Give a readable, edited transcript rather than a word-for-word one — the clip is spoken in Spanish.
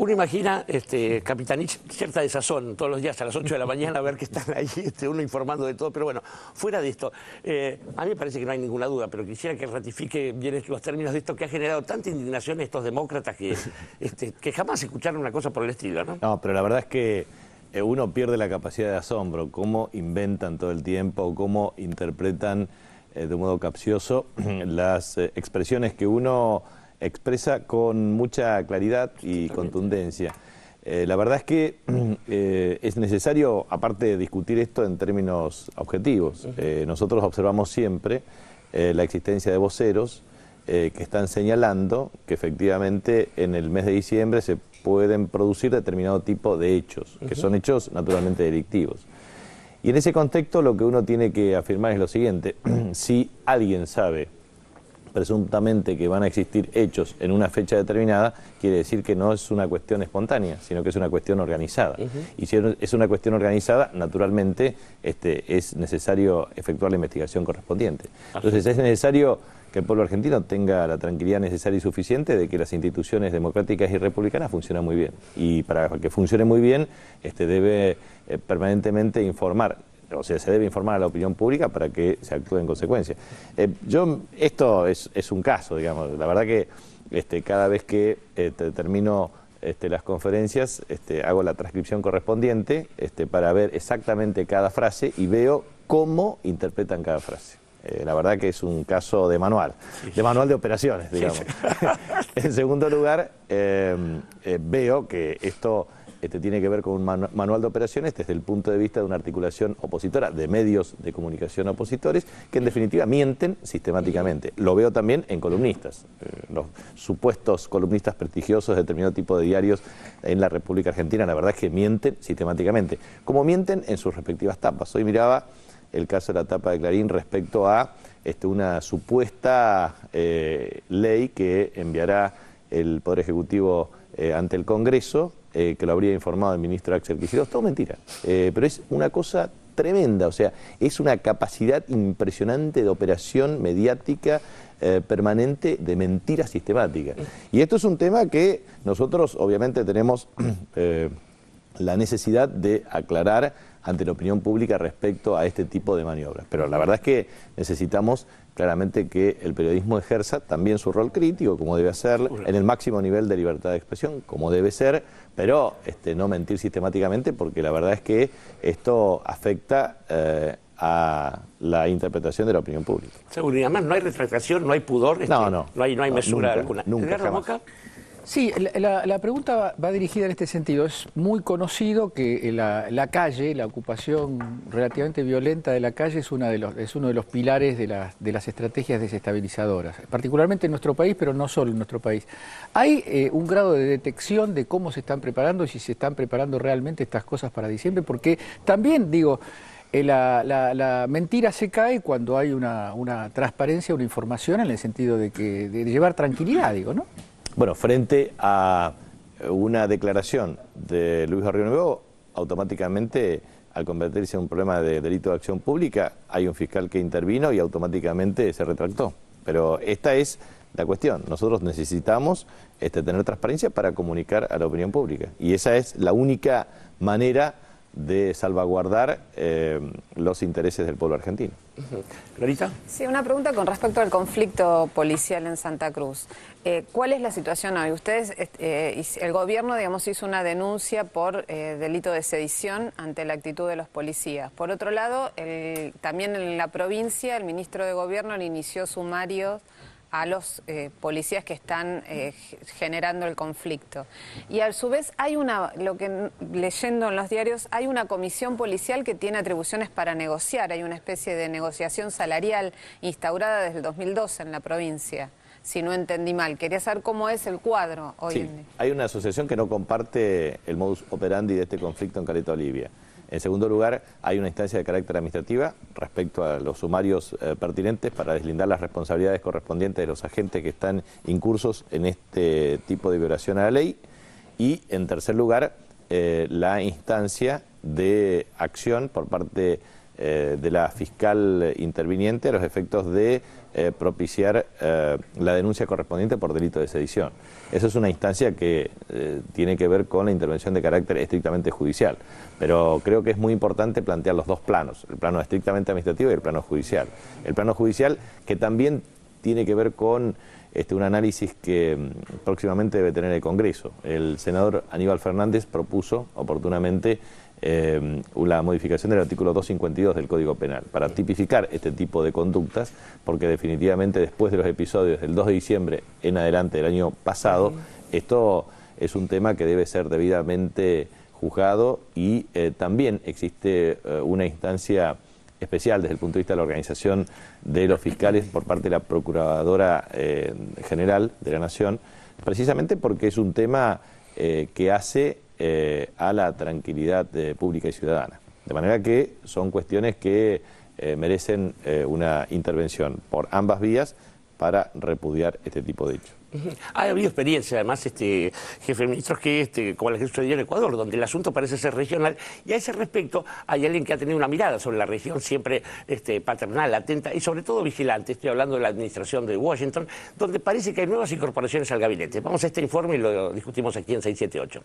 Uno imagina, Capitanich, cierta desazón todos los días a las 8 de la mañana a ver que están ahí, uno informando de todo, pero bueno, fuera de esto, a mí me parece que no hay ninguna duda, pero quisiera que ratifique bien los términos de esto que ha generado tanta indignación estos demócratas que jamás escucharon una cosa por el estilo, ¿no? No, pero la verdad es que uno pierde la capacidad de asombro, cómo inventan todo el tiempo, cómo interpretan de modo capcioso las expresiones que uno expresa con mucha claridad y contundencia. La verdad es que es necesario, aparte de discutir esto en términos objetivos, nosotros observamos siempre la existencia de voceros que están señalando que efectivamente en el mes de diciembre se pueden producir determinado tipo de hechos, que son hechos naturalmente delictivos. Y en ese contexto lo que uno tiene que afirmar es lo siguiente: si alguien sabe presuntamente que van a existir hechos en una fecha determinada, quiere decir que no es una cuestión espontánea, sino que es una cuestión organizada. Y si es una cuestión organizada, naturalmente es necesario efectuar la investigación correspondiente. Entonces es necesario que el pueblo argentino tenga la tranquilidad necesaria y suficiente de que las instituciones democráticas y republicanas funcionan muy bien. Y para que funcione muy bien, debe permanentemente informar. O sea, se debe informar a la opinión pública para que se actúe en consecuencia. Esto es un caso, digamos. La verdad que cada vez que termino las conferencias, hago la transcripción correspondiente para ver exactamente cada frase y veo cómo interpretan cada frase. La verdad que es un caso de manual de operaciones, digamos. En segundo lugar, veo que esto tiene que ver con un manual de operaciones desde el punto de vista de una articulación opositora, de medios de comunicación opositores, que en definitiva mienten sistemáticamente. Lo veo también en columnistas, los supuestos columnistas prestigiosos de determinado tipo de diarios en la República Argentina, la verdad es que mienten sistemáticamente, como mienten en sus respectivas tapas. Hoy miraba el caso de la tapa de Clarín respecto a una supuesta ley que enviará el Poder Ejecutivo ante el Congreso, que lo habría informado el ministro Axel Kicillof. Todo mentira, pero es una cosa tremenda, o sea, es una capacidad impresionante de operación mediática permanente de mentira sistemática. Y esto es un tema que nosotros obviamente tenemos la necesidad de aclarar ante la opinión pública respecto a este tipo de maniobras. Pero la verdad es que necesitamos claramente que el periodismo ejerza también su rol crítico, como debe hacer, en el máximo nivel de libertad de expresión, como debe ser, pero no mentir sistemáticamente, porque la verdad es que esto afecta a la interpretación de la opinión pública. Seguro, y además no hay retractación, no hay pudor, no hay mesura alguna. Nunca, jamás. Sí, la pregunta va dirigida en este sentido. Es muy conocido que la calle, la ocupación relativamente violenta de la calle es uno de los pilares de las estrategias desestabilizadoras, particularmente en nuestro país, pero no solo en nuestro país. ¿Hay un grado de detección de cómo se están preparando y si se están preparando realmente estas cosas para diciembre? Porque también, digo, la mentira se cae cuando hay una transparencia, una información en el sentido de llevar tranquilidad, digo, ¿no? Bueno, frente a una declaración de Luis Barrionuevo, automáticamente, al convertirse en un problema de delito de acción pública, hay un fiscal que intervino y automáticamente se retractó. Pero esta es la cuestión. Nosotros necesitamos tener transparencia para comunicar a la opinión pública. Y esa es la única manera de salvaguardar los intereses del pueblo argentino. ¿Clarita? Sí, una pregunta con respecto al conflicto policial en Santa Cruz. ¿Cuál es la situación hoy? Ustedes, el gobierno, digamos, hizo una denuncia por delito de sedición ante la actitud de los policías. Por otro lado, también en la provincia, el ministro de Gobierno le inició sumarios a los policías que están generando el conflicto. Y a su vez hay leyendo en los diarios, hay una comisión policial que tiene atribuciones para negociar, hay una especie de negociación salarial instaurada desde el 2012 en la provincia, si no entendí mal. Quería saber cómo es el cuadro hoy en día. Hay una asociación que no comparte el modus operandi de este conflicto en Caleta Olivia. En segundo lugar, hay una instancia de carácter administrativa respecto a los sumarios pertinentes para deslindar las responsabilidades correspondientes de los agentes que están incursos en este tipo de violación a la ley. Y, en tercer lugar, la instancia de acción por parte de la fiscal interviniente a los efectos de propiciar la denuncia correspondiente por delito de sedición. Esa es una instancia que tiene que ver con la intervención de carácter estrictamente judicial, pero creo que es muy importante plantear los dos planos, el plano estrictamente administrativo y el plano judicial. El plano judicial que también tiene que ver con un análisis que próximamente debe tener el Congreso. El senador Aníbal Fernández propuso oportunamente la modificación del artículo 252 del Código Penal para tipificar este tipo de conductas, porque definitivamente después de los episodios del 2 de diciembre en adelante del año pasado, esto es un tema que debe ser debidamente juzgado y también existe una instancia especial desde el punto de vista de la organización de los fiscales por parte de la Procuradora General de la Nación, precisamente porque es un tema que hace a la tranquilidad pública y ciudadana. De manera que son cuestiones que merecen una intervención por ambas vías para repudiar este tipo de hechos. Ha habido experiencia, además, jefe de ministros, como la que sucedió en Ecuador, donde el asunto parece ser regional, y a ese respecto hay alguien que ha tenido una mirada sobre la región siempre paternal, atenta y sobre todo vigilante. Estoy hablando de la administración de Washington, donde parece que hay nuevas incorporaciones al gabinete. Vamos a este informe y lo discutimos aquí en 678.